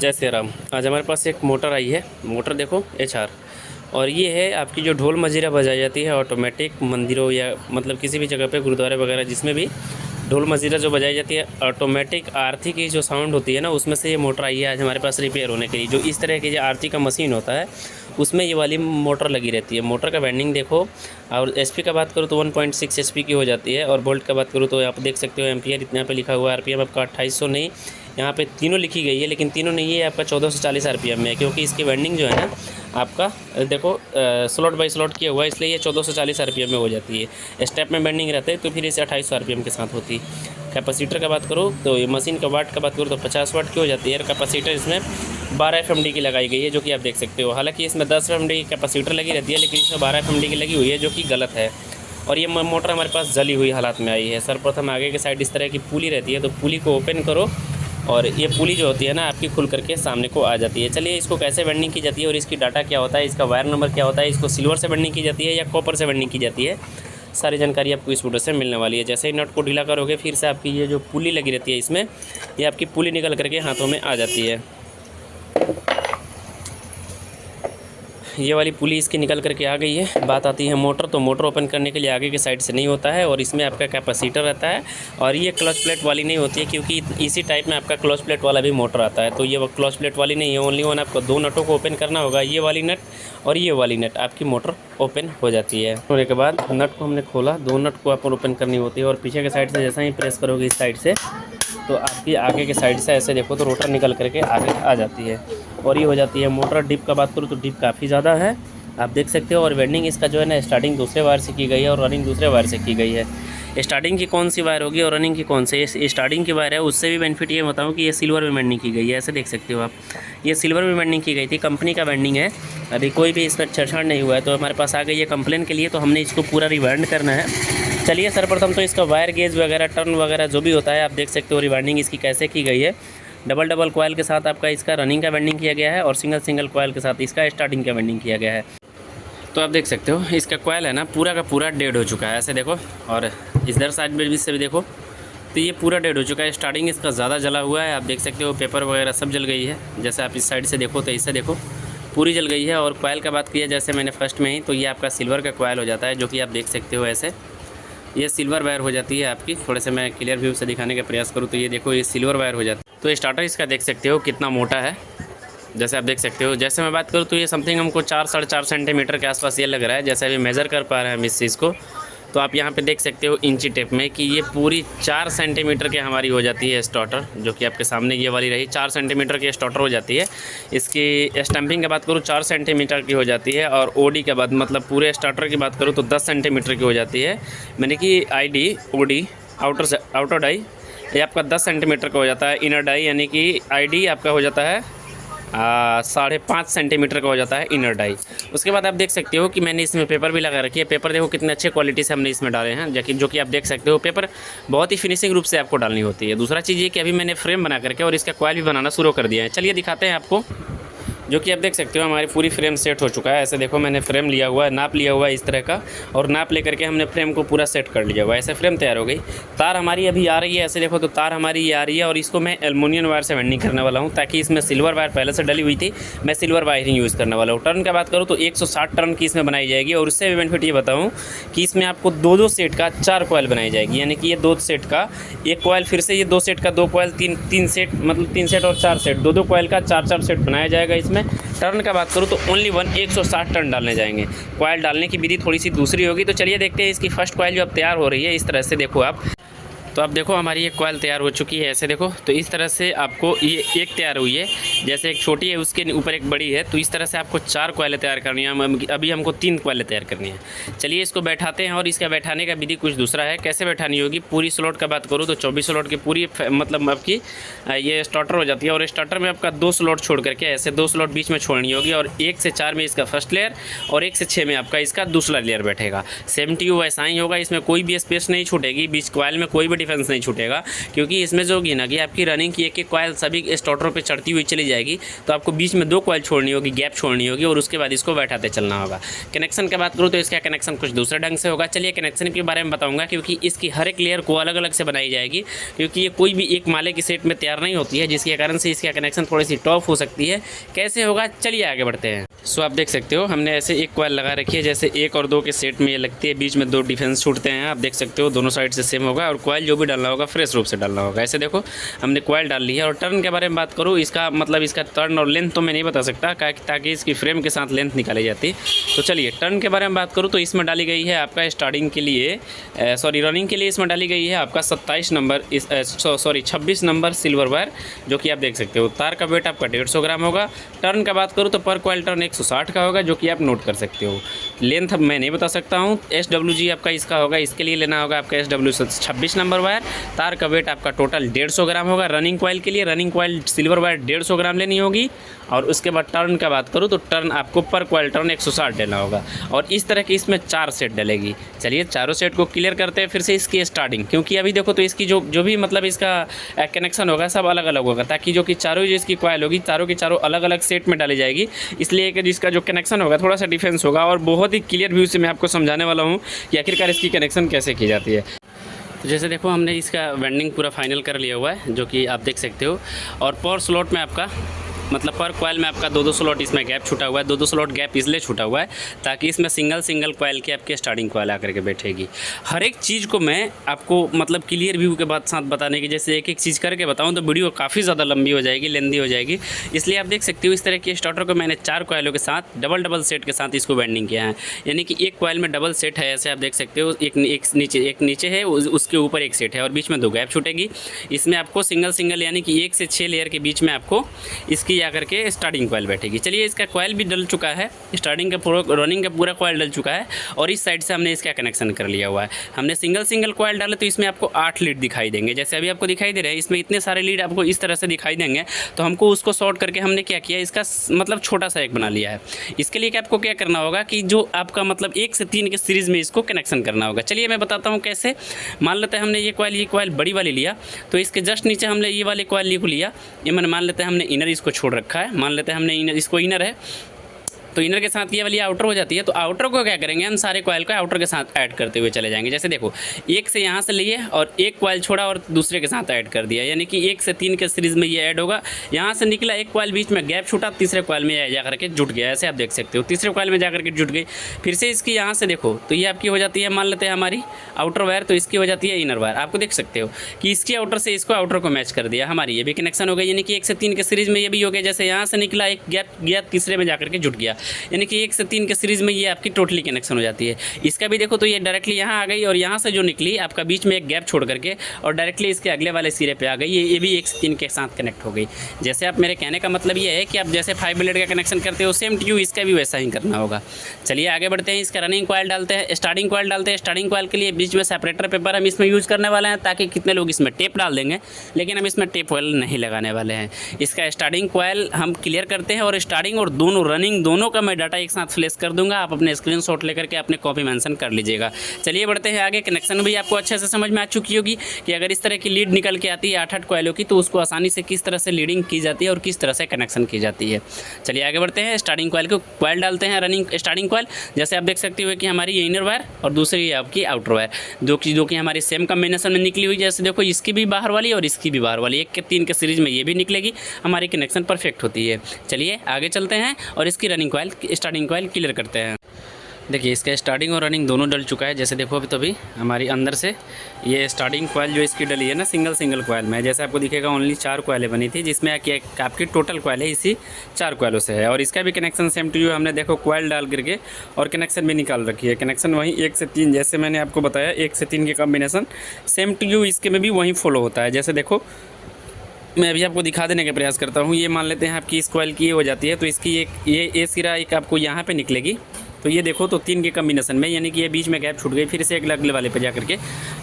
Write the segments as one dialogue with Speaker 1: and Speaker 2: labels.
Speaker 1: जय श्री राम। आज हमारे पास एक मोटर आई है। मोटर देखो HR, और ये है आपकी जो ढोल मजीरा बजाई जाती है ऑटोमेटिक मंदिरों या मतलब किसी भी जगह पे गुरुद्वारे वगैरह जिसमें भी ढोल मजीरा जो बजाई जाती है ऑटोमेटिक आरती की जो साउंड होती है ना, उसमें से ये मोटर आई है आज हमारे पास रिपेयर होने के लिए। जो इस तरह की जो आरती का मशीन होता है उसमें ये वाली मोटर लगी रहती है। मोटर का वाइंडिंग देखो, और HP का बात करूँ तो 1.6 HP की हो जाती है, और वोल्ट का बात करूँ तो आप देख सकते हो एम्पियर इतना पे लिखा हुआ है। RPM आपका 2800 नहीं, यहाँ पे तीनों लिखी गई है, लेकिन तीनों नहीं है, आपका 1440 RPM में है, क्योंकि इसकी वाइंडिंग जो है ना आपका देखो स्लॉट बाय स्लॉट किया हुआ है, इसलिए ये 1440 RPM में हो जाती है। स्टेप में बेंडिंग रहते हैं तो फिर इसे 2800 RPM के साथ होती है। कैपेसिटर का बात करूँ तो ये मशीन का वाट का बात करूँ तो 50 वाट की हो जाती है। और कैपेसिटर इसमें 12 FMD की लगाई गई है, जो कि आप देख सकते हो। हालांकि इसमें 10 FMD की कैपेसिटर लगी रहती है, लेकिन इसमें 12 FMD की लगी हुई है, जो कि गलत है। और ये मोटर हमारे पास जली हुई हालात में आई है। सर्वप्रथम आगे के साइड इस तरह की पुली रहती है, तो पुली को ओपन करो और ये पुली जो होती है ना आपकी खुल करके सामने को आ जाती है। चलिए इसको कैसे वेल्डिंग की जाती है और इसकी डाटा क्या होता है, इसका वायर नंबर क्या होता है, इसको सिल्वर से वेल्डिंग की जाती है या कॉपर से वेल्डिंग की जाती है, सारी जानकारी आपको इस वीडियो से मिलने वाली है। जैसे ही नट को ढीला करोगे फिर से आपकी ये जो पुली लगी रहती है इसमें, ये आपकी पुली निकल करके हाथों में आ जाती है। ये वाली पुली इसकी निकल करके आ गई है। बात आती है मोटर, तो मोटर ओपन करने के लिए आगे के साइड से नहीं होता है, और इसमें आपका कैपेसिटर रहता है, और ये क्लच प्लेट वाली नहीं होती है, क्योंकि इसी टाइप में आपका क्लच प्लेट वाला भी मोटर आता है। तो ये क्लच प्लेट वाली नहीं है, ओनली वन आपको दो नटों को ओपन करना होगा, ये वाली नट और ये वाली नट, आपकी मोटर ओपन हो जाती है। होने के बाद नट को हमने खोला, दो नट को आपको ओपन करनी होती है, और पीछे के साइड से जैसा ही प्रेस करोगे इस साइड से, तो आपकी आगे के साइड से ऐसे देखो तो रोटर निकल करके आगे आ जाती है, और ये हो जाती है मोटर। डिप का बात करूँ तो डिप काफ़ी ज़्यादा है, आप देख सकते हो। और वेल्डिंग इसका जो है ना स्टार्टिंग दूसरे वायर से की गई है और रनिंग दूसरे वायर से की गई है। स्टार्टिंग की कौन सी वायर होगी और रनिंग की कौन सी, स्टार्टिंग की वायर है उससे भी बेनिफिट ये बताऊँ कि ये सिल्वर में वेल्डिंग की गई है। ऐसे देख सकते हो आप, ये सिल्वर में वेल्डिंग की गई थी, कंपनी का वेल्डिंग है। अभी कोई भी इसमें छेड़छाड़ नहीं हुआ है, तो हमारे पास आ गई है कंप्लेन के लिए, तो हमने इसको पूरा रिवाइंड करना है। चलिए सर्वप्रथम तो इसका वायर गेज वगैरह टर्न वगैरह जो भी होता है आप देख सकते हो, रिवाइंडिंग इसकी कैसे की गई है। डबल कॉयल के साथ आपका इसका रनिंग का वेल्डिंग किया गया है, और सिंगल कॉयल के साथ इसका स्टार्टिंग का वेल्डिंग किया गया है। तो आप देख सकते हो इसका कॉयल है ना पूरा का पूरा डेड हो चुका है, ऐसे देखो, और इधर साइड में से भी देखो तो ये पूरा डेड हो चुका है। स्टार्टिंग इसका ज़्यादा जला हुआ है, आप देख सकते हो, पेपर वगैरह सब जल गई है। जैसे आप इस साइड से देखो तो इससे देखो पूरी जल गई है। और कॉयल का बात किया जैसे मैंने फर्स्ट में ही, तो ये आपका सिल्वर का कॉयल हो जाता है, जो कि आप देख सकते हो ऐसे ये सिल्वर वायर हो जाती है आपकी। थोड़े से मैं क्लियर व्यू से दिखाने का प्रयास करूँ तो ये देखो ये सिल्वर वायर हो जाता है। तो स्टार्टर इसका देख सकते हो कितना मोटा है, जैसे आप देख सकते हो। जैसे मैं बात करूँ तो ये समथिंग हमको 4-4.5 सेंटीमीटर के आसपास ये लग रहा है। जैसे अभी मेज़र कर पा रहे हैं हम इस चीज़ को, तो आप यहाँ पे देख सकते हो इंची टेप में कि ये पूरी 4 सेंटीमीटर के हमारी हो जाती है स्टार्टर, जो कि आपके सामने ये वाली रही 4 सेंटीमीटर की स्टार्टर हो जाती है। इसकी स्टैंपिंग की बात करूँ 4 सेंटीमीटर की हो जाती है, और OD के बाद मतलब पूरे स्टार्टर की बात करूँ तो 10 सेंटीमीटर की हो जाती है। मैंने कि ID OD आउटर डाई ये आपका 10 सेंटीमीटर का हो जाता है। इनर डाई यानी कि ID आपका हो जाता है 5.5 सेंटीमीटर का हो जाता है इनर डाई। उसके बाद आप देख सकते हो कि मैंने इसमें पेपर भी लगा रखी है। पेपर देखो कितने अच्छे क्वालिटी से हमने इसमें डाले हैं, जो कि आप देख सकते हो। पेपर बहुत ही फिनिशिंग रूप से आपको डालनी होती है। दूसरा चीज़ ये कि अभी मैंने फ्रेम बना करके और इसका कॉइल भी बनाना शुरू कर दिया है। चलिए दिखाते हैं आपको, जो कि आप देख सकते हो हमारी पूरी फ्रेम सेट हो चुका है। ऐसे देखो मैंने फ्रेम लिया हुआ है, नाप लिया हुआ है इस तरह का, और नाप लेकर के हमने फ्रेम को पूरा सेट कर लिया हुआ है। ऐसे फ्रेम तैयार हो गई। तार हमारी अभी आ रही है, ऐसे देखो तो तार हमारी ये आ रही है, और इसको मैं एल्युमिनियम वायर से वेल्डिंग करने वाला हूँ, ताकि इसमें सिल्वर वायर पहले से डली हुई थी, मैं सिल्वर वायरिंग यूज़ करने वाला हूँ। टर्न की बात करूँ तो 160 टर्न की इसमें बनाई जाएगी, और उससे भी बेनिफिट ये बताऊँ कि इसमें आपको 2 सेट का 4 कॉयल बनाई जाएगी, यानी कि ये 2 सेट का 1 कॉयल, फिर से ये 2 सेट का 2 कॉयल, 3 सेट, मतलब 3 सेट और 4 सेट, 2 कॉयल का 4 सेट बनाया जाएगा इसमें। टर्न का बात करूँ तो ओनली 160 टर्न डालने जाएंगे। कॉयल डालने की विधि थोड़ी सी दूसरी होगी। तो चलिए देखते हैं इसकी फर्स्ट कॉयल जो अब तैयार हो रही है। इस तरह से देखो आप, तो अब देखो हमारी एक कॉयल तैयार हो चुकी है। ऐसे देखो तो इस तरह से आपको ये एक तैयार हुई है, जैसे एक छोटी है उसके ऊपर एक बड़ी है, तो इस तरह से आपको 4 कॉयलें तैयार करनी है। अभी हमको 3 कॉयलें तैयार करनी है। चलिए इसको बैठाते हैं, और इसका बैठाने का विधि कुछ दूसरा है। कैसे बैठानी होगी, पूरी स्लॉट का बात करूँ तो 24 स्लॉट की पूरी मतलब आपकी ये स्टार्टर हो जाती है, और स्टार्टर में आपका 2 स्लॉट छोड़ करके ऐसे 2 स्लॉट बीच में छोड़नी होगी, और 1 से 4 में इसका फर्स्ट लेयर, और 1 से 6 में आपका इसका दूसरा लेयर बैठेगा। सेम टू यू वैसा ही होगा, इसमें कोई भी स्पेस नहीं छूटेगी, बीच कॉयल में कोई भी डिफरेंस नहीं छूटेगा, क्योंकि इसमें जो होगी ना कि आपकी रनिंग की एक कॉयल सभी स्टार्टर पे चढ़ती हुई चली जाएगी तो आपको बीच में 2 कॉइल छोड़नी होगी, गैप छोड़नी होगी और उसके बाद इसको बैठाते चलना होगा। कनेक्शन की बात करूँ तो इसका कनेक्शन कुछ दूसरे ढंग से होगा। चलिए कनेक्शन के बारे में बताऊँगा, क्योंकि इसकी हर एक लेयर को अलग अलग से बनाई जाएगी, क्योंकि ये कोई भी एक माले की सेट में तैयार नहीं होती है, जिसके कारण से इसका कनेक्शन थोड़ी सी टॉप हो सकती है। कैसे होगा चलिए आगे बढ़ते हैं। सो आप देख सकते हो हमने ऐसे एक कॉइल लगा रखी है, जैसे 1 और 2 के सेट में ये लगती है, बीच में 2 डिफेंस छूटते हैं। आप देख सकते हो दोनों साइड से सेम होगा और कॉइल जो भी डालना होगा फ्रेश रूप से डालना होगा। ऐसे देखो हमने कॉइल डाल ली है। और टर्न के बारे में बात करूँ, इसका मतलब इसका टर्न और लेंथ तो मैं नहीं बता सकता ताकि इसकी फ्रेम के साथ लेंथ निकाली जाती। तो चलिए टर्न के बारे में बात करूँ तो इसमें डाली गई है आपका स्टार्टिंग के लिए रनिंग के लिए इसमें डाली गई है आपका 26 नंबर सिल्वर वायर, जो कि आप देख सकते हो। तार का वेट आपका 150 ग्राम होगा। टर्न का बात करूँ तो पर कॉइल टर्न 160 का होगा, जो कि आप नोट कर सकते हो। लेंथ अब मैं नहीं बता सकता हूँ। SWG आपका इसका होगा, इसके लिए लेना होगा आपका SW 26 नंबर वायर। तार का वेट आपका टोटल 150 ग्राम होगा। रनिंग कॉइल के लिए रनिंग कॉइल सिल्वर वायर 150 ग्राम लेनी होगी। और उसके बाद टर्न का बात करूँ तो टर्न आपको पर कॉइल टर्न 160 लेना होगा। और इस तरह की इसमें 4 सेट डलेगी। चलिए चारों सेट को क्लियर करते हैं फिर से इसकी स्टार्टिंग, क्योंकि अभी देखो तो इसकी जो भी मतलब इसका कनेक्शन होगा सब अलग अलग होगा, ताकि जो कि चारों जो इसकी कॉइल होगी चारों की चारों अलग अलग सेट में डाली जाएगी। इसलिए कि जिसका जो कनेक्शन होगा थोड़ा सा डिफरेंस होगा और बहुत ही क्लियर व्यू से मैं आपको समझाने वाला हूँ कि आखिरकार इसकी कनेक्शन कैसे की जाती है। तो जैसे देखो हमने इसका वेंडिंग पूरा फाइनल कर लिया हुआ है, जो कि आप देख सकते हो। और पर स्लॉट में आपका मतलब पर कॉइल में आपका 2-2 स्लॉट इसमें गैप छूटा हुआ है। 2-2 स्लॉट गैप इसलिए छूटा हुआ है ताकि इसमें सिंगल कॉइल की आपकी स्टार्टिंग कॉइल आकर के बैठेगी। हर एक चीज़ को मैं आपको मतलब क्लियर व्यू के बाद साथ बताने की, जैसे एक एक चीज़ करके बताऊं तो वीडियो काफ़ी ज़्यादा लंबी हो जाएगी, लेंदी हो जाएगी। इसलिए आप देख सकते हो इस तरह के स्टार्टर को मैंने 4 कॉइलों के साथ डबल सेट के साथ इसको वेंडिंग किया है। यानी कि एक कॉइल में डबल सेट है, ऐसे आप देख सकते हो। एक नीचे है, उसके ऊपर एक सेट है और बीच में 2 गैप छूटेगी। इसमें आपको सिंगल यानी कि 1 से 6 लेयर के बीच में आपको इसकी आकर के स्टार्टिंग कॉइल बैठेगी। चलिए इसका कॉइल भी डल चुका है, स्टार्टिंग का पूरा रनिंग का पूरा कॉइल डल चुका है और इस साइड से हमने इसका कनेक्शन कर लिया हुआ है। हमने सिंगल कॉइल डाले तो इसमें आपको 8 लीड दिखाई देंगे, जैसे अभी आपको दिखाई दे रहा है। इसमें इतने सारे लीड आपको इस तरह से दिखाई देंगे, तो हमको उसको शॉर्ट करके हमने क्या किया, इसका मतलब छोटा सा एक बना लिया है। इसके लिए आपको क्या करना होगा कि जो आपका मतलब 1 से 3 के सीरीज़ में इसको कनेक्शन करना होगा। चलिए मैं बताता हूँ कैसे। मान लेते हैं हमने ये कॉइल बड़ी वाली लिया, तो इसके जस्ट नीचे हमने ये वाले कॉइल को लिया। ये मैंने मान लेते हैं हमने इनर इसको छोड़ रखा है, मान लेते हैं हमने इसको इनर है, तो इनर के साथ ये वाली आउटर हो जाती है। तो आउटर को क्या करेंगे, हम सारे कॉइल को आउटर के साथ ऐड करते हुए चले जाएंगे। जैसे देखो एक से यहाँ से लिए और एक कॉइल छोड़ा और दूसरे के साथ ऐड कर दिया, यानी कि 1 से 3 के सीरीज़ में ये ऐड होगा। यहाँ से निकला एक कॉइल, बीच में गैप छूटा, तीसरे कॉइल में जा करके जुट गया। ऐसे आप देख सकते हो तीसरे कॉइल में जा करके जुट गई। फिर से इसकी यहाँ से देखो तो ये आपकी हो जाती है, मान लेते हैं हमारी आउटर वायर, तो इसकी हो जाती है इनर वायर। आपको देख सकते हो कि इसकी आउटर से इसको आउटर को मैच कर दिया, हमारी ये भी कनेक्शन हो गई। यानी कि 1 से 3 के सीरीज़ में ये भी हो गया। जैसे यहाँ से निकला एक गैप गया, तीसरे में जाकर के जुट गया, यानी कि 1 से 3 के सीरीज़ में ये आपकी टोटली कनेक्शन हो जाती है। इसका भी देखो तो ये डायरेक्टली यहाँ आ गई और यहाँ से जो निकली आपका बीच में एक गैप छोड़ करके और डायरेक्टली इसके अगले वाले सिरे पे आ गई। ये भी 1 से 3 के साथ कनेक्ट हो गई। जैसे आप मेरे कहने का मतलब ये है कि आप जैसे 5 ब्लेड का कनेक्शन करते हो सेम टू यू इसका भी वैसा ही करना होगा। चलिए आगे बढ़ते हैं। इसका रनिंग कॉइल डालते हैं, स्टार्टिंग कॉइल डालते हैं। स्टार्टिंग कॉइल के लिए बीच में सेपरेटर पेपर हम इसमें यूज़ करने वाले हैं, ताकि कितने लोग इसमें टेप डाल देंगे, लेकिन हम इसमें टेप ऑयल नहीं लगाने वाले हैं। इसका स्टार्टिंग कॉइल हम क्लियर करते हैं और स्टार्टिंग और दोनों रनिंग दोनों का मैं डाटा एक साथ फ्लैश कर दूंगा। आप अपने स्क्रीनशॉट लेकर के अपने कॉपी मेंशन कर लीजिएगा। चलिए बढ़ते हैं आगे। कनेक्शन भी आपको अच्छे से समझ में आ चुकी होगी कि अगर इस तरह की लीड निकल के आती है 8-8 कॉइलों की, तो उसको आसानी से किस तरह से लीडिंग की जाती है और किस तरह से कनेक्शन की जाती है। चलिए आगे बढ़ते हैं। स्टार्टिंग कॉइल को कॉइल डालते हैं, रनिंग स्टार्टिंग कॉइल। जैसे आप देख सकते हो कि हमारी ये इनर वायर और दूसरी आपकी आउटर वायर, जो कि हमारी सेम कॉम्बिनेशन में निकली हुई। जैसे देखो इसकी भी बाहर वाली और इसकी भी बाहर वाली, 1 के 3 के सीरीज़ में ये भी निकलेगी, हमारी कनेक्शन परफेक्ट होती है। चलिए आगे चलते हैं और इसकी running coil starting coil clear करते हैं। देखिए इसका स्टार्टिंग और रनिंग दोनों डल चुका है। जैसे देखो अभी तो अभी हमारी अंदर से ये स्टार्टिंग कॉइल जो इसकी डली है ना सिंगल कॉइल में, जैसे आपको दिखेगा ओनली 4 कॉइलें बनी थी, जिसमें आपकी टोटल कॉइल है इसी 4 कॉइलों से है। और इसका भी कनेक्शन सेम टू यू हमने देखो कॉइल डाल करके और कनेक्शन भी निकाल रखी है। कनेक्शन वही 1 से 3, जैसे मैंने आपको बताया 1 से 3 के कॉम्बिनेशन सेम टू यू इसके में भी वही फॉलो होता है। जैसे देखो मैं अभी आपको दिखा देने का प्रयास करता हूँ। ये मान लेते हैं आपकी इस कॉइल की ये हो जाती है, तो इसकी ये सिरा एक आपको यहाँ पे निकलेगी। तो ये देखो तो 3 के कॉम्बिनेशन में, यानी कि ये बीच में गैप छूट गई, फिर से अगले वाले पे जा करके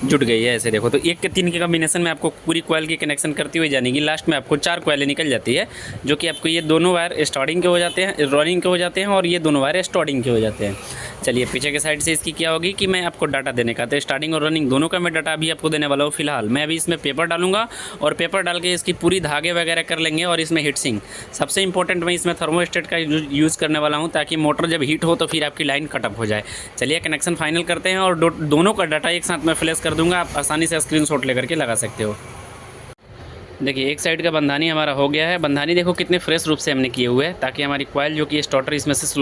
Speaker 1: जुट गई है। ऐसे देखो तो 1 के 3 के कॉम्बिनेशन में आपको पूरी कॉइल की कनेक्शन करती हुई जानेगी। लास्ट में आपको 4 कॉइलें निकल जाती है, जो कि आपको ये दोनों वायर स्टार्टिंग के हो जाते हैं, रनिंग के हो जाते हैं, और ये दोनों वायर स्टार्टिंग के हो जाते हैं। चलिए पीछे के साइड से इसकी क्या होगी कि मैं आपको डाटा देने का, तो स्टार्टिंग और रनिंग दोनों का मैं डाटा अभी आपको देने वाला हूँ। फिलहाल मैं अभी इसमें पेपर डालूंगा और पेपर डाल के इसकी पूरी धागे वगैरह कर लेंगे। और इसमें हीट सिंक सबसे इंपॉर्टेंट, मैं इसमें थर्मोस्टेट का यूज़ करने वाला हूँ, ताकि मोटर जब हीट हो तो फिर आपकी लाइन कटअप हो जाए। चलिए कनेक्शन फाइनल करते हैं और दोनों का डाटा एक साथ में फ्लैश कर दूंगा। आप आसानी से स्क्रीनशॉट लेकर के लगा सकते हो। देखिए एक साइड का बंधानी हमारा हो गया है। बंधानी देखो कितने फ्रेश रूप से हमने किए हुए हैं, ताकि हमारी कॉइल जो कि स्टार्टर इसमें से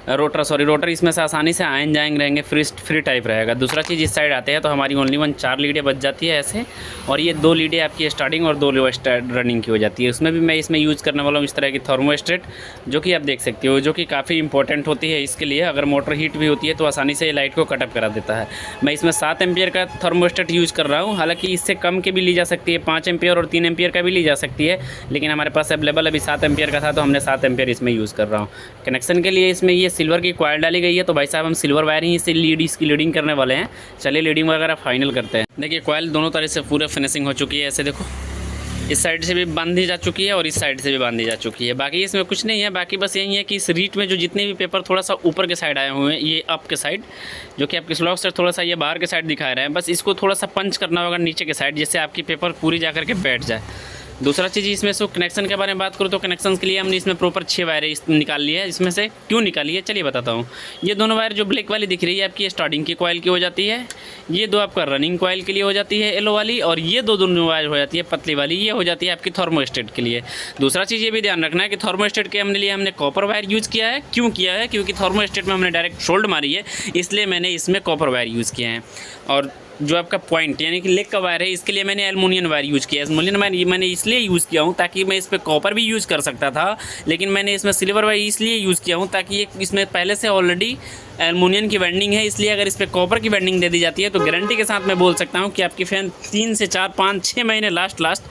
Speaker 1: रोटर इसमें से आसानी से आयन जाएंगे रहेंगे, फ्री टाइप रहेगा। दूसरा चीज़ इस साइड आते हैं तो हमारी ओनली 4 लीडें बच जाती है ऐसे, और ये 2 लीडें आपकी स्टार्टिंग और 2 रनिंग की हो जाती है। उसमें भी मैं इसमें यूज़ करने वाला हूँ इस तरह की थर्मोस्टेट, जो कि आप देख सकते हो, जो कि काफ़ी इंपॉर्टेंट होती है इसके लिए। अगर मोटर हीट भी होती है तो आसानी से लाइट को कटअप करा देता है। मैं इसमें 7 एम्पियर का थर्मोस्टेट यूज़ कर रहा हूँ, हालाँकि इससे कम की भी ली जा सकती है, 5 एम्पियर और 3 एम्पियर का भी ली जा सकती है, लेकिन हमारे पास अवेलेबल अभी 7 एम्पियर का था तो हमने 7 एम्पियर इसमें यूज़ कर रहा हूँ। कनेक्शन के लिए इसमें ये सिल्वर की कॉइल डाली गई है, तो भाई साहब हम सिल्वर वायर ही इससे इसकी लीडिंग करने वाले हैं। चलिए लीडिंग वगैरह फाइनल करते हैं। देखिए कॉइल दोनों तरह से पूरा फिनिशिंग हो चुकी है। ऐसे देखो इस साइड से भी बांधी जा चुकी है और इस साइड से भी बांधी जा चुकी है। बाकी इसमें कुछ नहीं है, बाकी बस यही है कि इस रीट में जो जितने भी पेपर थोड़ा सा ऊपर के साइड आए हुए हैं, ये अप के साइड, जो कि आपके स्लॉक से थोड़ा सा ये बाहर के साइड दिखा रहे हैं, बस इसको थोड़ा सा पंच करना होगा नीचे के साइड, जिससे आपकी पेपर पूरी जा करके बैठ जाए। दूसरा चीज़ इसमें से कनेक्शन के बारे में बात करूँ तो कनेक्शन के लिए हमने इसमें प्रॉपर 6 वायरें निकाल ली है। इसमें से क्यों निकाली है चलिए बताता हूँ। ये दोनों वायर जो ब्लैक वाली दिख रही है आपकी स्टार्टिंग की कॉइल की हो जाती है, ये 2 आपका रनिंग कॉइल के लिए हो जाती है येलो वाली, और ये दोनों वायर हो जाती है पतली वाली, ये हो जाती है आपकी थर्मोस्टेट के लिए। दूसरा चीज़ ये भी ध्यान रखना है कि थर्मोस्टेट के हमने कॉपर वायर यूज़ किया है। क्यों किया है? क्योंकि थर्मोस्टेट में हमने डायरेक्ट शोल्ड मारी है, इसलिए मैंने इसमें कॉपर वायर यूज़ किए हैं। और जो आपका पॉइंट यानी कि लेग का वायर है, इसके लिए मैंने एल्युमिनियम वायर यूज़ किया है। एल्युमिनियम वायर मैंने इसलिए यूज़ किया हूँ ताकि मैं इस पर कॉपर भी यूज़ कर सकता था, लेकिन मैंने इसमें सिल्वर वायर इसलिए यूज़ किया हूँ ताकि इसमें पहले से ऑलरेडी एल्युमिनियम की वेल्डिंग है, इसलिए अगर इस पर कॉपर की वेल्डिंग दे दी जाती है तो गारंटी के साथ मैं बोल सकता हूँ कि आपकी फैन 3 से 4, 5, 6 महीने लास्ट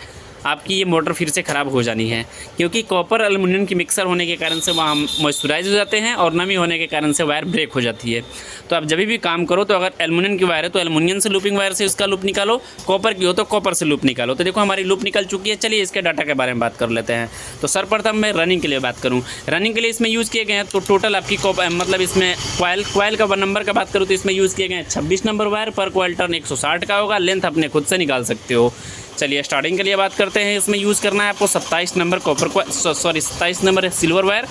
Speaker 1: आपकी ये मोटर फिर से ख़राब हो जानी है, क्योंकि कॉपर एल्युमिनियम की मिक्सर होने के कारण से वहाँ मॉइस्चराइज हो जाते हैं और नमी होने के कारण से वायर ब्रेक हो जाती है। तो आप जब भी काम करो तो अगर एल्युमिनियम की वायर है तो एल्युमिनियम से लूपिंग वायर से उसका लूप निकालो, कॉपर की हो तो कॉपर से लूप निकालो। तो देखो हमारी लूप निकल चुकी है। चलिए इसके डाटा के बारे में बात कर लेते हैं। तो सर्वप्रथम मैं रनिंग के लिए बात करूँ, रनिंग के लिए इसमें यूज़ किए गए हैं तो टोटल आपकी मतलब इसमें कॉइल का नंबर का बात करूँ तो इसमें यूज़ किए गए हैं 26 नंबर वायर। पर कॉइल टर्न 160 का होगा, लेंथ अपने खुद से निकाल सकते हो। चलिए स्टार्टिंग के लिए बात करते हैं। इसमें यूज़ करना है आपको 27 number 27 number silver wire.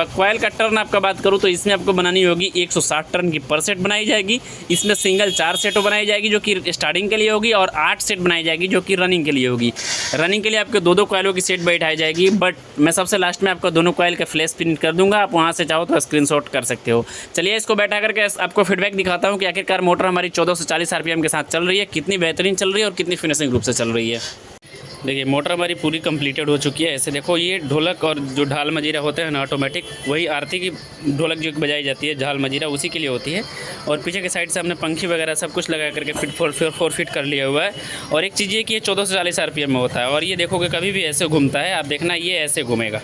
Speaker 1: Coil का टर्न आपका बात करूँ तो इसमें आपको बनानी होगी 160 टर्न की पर सेट बनाई जाएगी। इसमें सिंगल 4 सेटों बनाई जाएगी जो कि स्टार्टिंग के लिए होगी, और 8 सेट बनाई जाएगी जो कि रनिंग के लिए होगी। रनिंग के लिए आपको 2-2 कॉइलों की सेट बैठाई जाएगी, बट मैं सबसे लास्ट में आपको दोनों कॉइल का फ्लैश प्रिंट कर दूंगा, आप वहाँ से चाहो तो स्क्रीनशॉट कर सकते हो। चलिए इसको बैठा करके आपको फीडबैक दिखाता हूँ कि आखिरकार मोटर हमारी 14 से 40 RPM के साथ चल रही है, कितनी बेहतरीन चल रही है और कितनी फिनिशिंग रूप से चल रही है। देखिए मोटर हमारी पूरी कंप्लीटेड हो चुकी है। ऐसे देखो ये ढोलक और जो ढाल मजीरा होते हैं ना ऑटोमेटिक, वही आरती की ढोलक जो बजाई जाती है झाल मजीरा उसी के लिए होती है। और पीछे के साइड से हमने पंखी वगैरह सब कुछ लगा करके फोर फिट कर लिया हुआ है। और एक चीज़ ये कि ये 14 से 40 RPM में होता है, और ये देखोगे कभी भी ऐसे घूमता है, आप देखना ये ऐसे घूमेगा।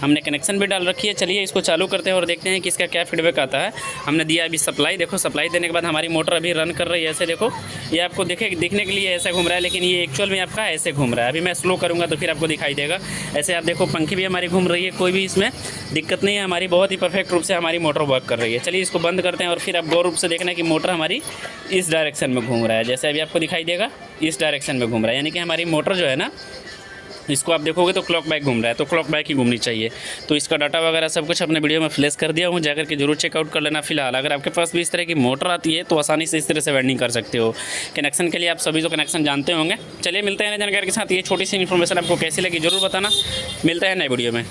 Speaker 1: हमने कनेक्शन भी डाल रखी है। चलिए इसको चालू करते हैं और देखते हैं कि इसका क्या फीडबैक आता है। हमने दिया अभी सप्लाई, देखो सप्लाई देने के बाद हमारी मोटर अभी रन कर रही है। ऐसे देखो ये आपको दिखने के लिए ऐसा घूम रहा है, लेकिन ये एक्चुअल में आपका ऐसे घूम रहा है। अभी मैं स्लो करूँगा तो फिर आपको दिखाई देगा। ऐसे आप देखो पंखी भी हमारी घूम रही है, कोई भी इसमें दिक्कत नहीं है, हमारी बहुत ही परफेक्ट रूप से हमारी मोटर वर्क कर रही है। चलिए इसको बंद करते हैं और फिर आप गौर रूप से देखना कि मोटर हमारी इस डायरेक्शन में घूम रहा है। जैसे अभी आपको दिखाई देगा इस डायरेक्शन में घूम रहा है, यानी कि हमारी मोटर जो है ना, इसको आप देखोगे तो क्लॉक बैक घूम रहा है, तो क्लॉक बैक ही घूमनी चाहिए। तो इसका डाटा वगैरह सब कुछ अपने वीडियो में फ्लैश कर दिया हूँ, जाकर के जरूर चेकआउट कर लेना। फिलहाल अगर आपके पास भी इस तरह की मोटर आती है तो आसानी से इस तरह से वेल्डिंग कर सकते हो। कनेक्शन के लिए आप सभी तो कनेक्शन जानते होंगे। चलिए मिलते हैं नई जानकारी के साथ। ये छोटी सी इन्फॉर्मेशन आपको कैसी लगी जरूर बताना। मिलते हैं नए वीडियो में।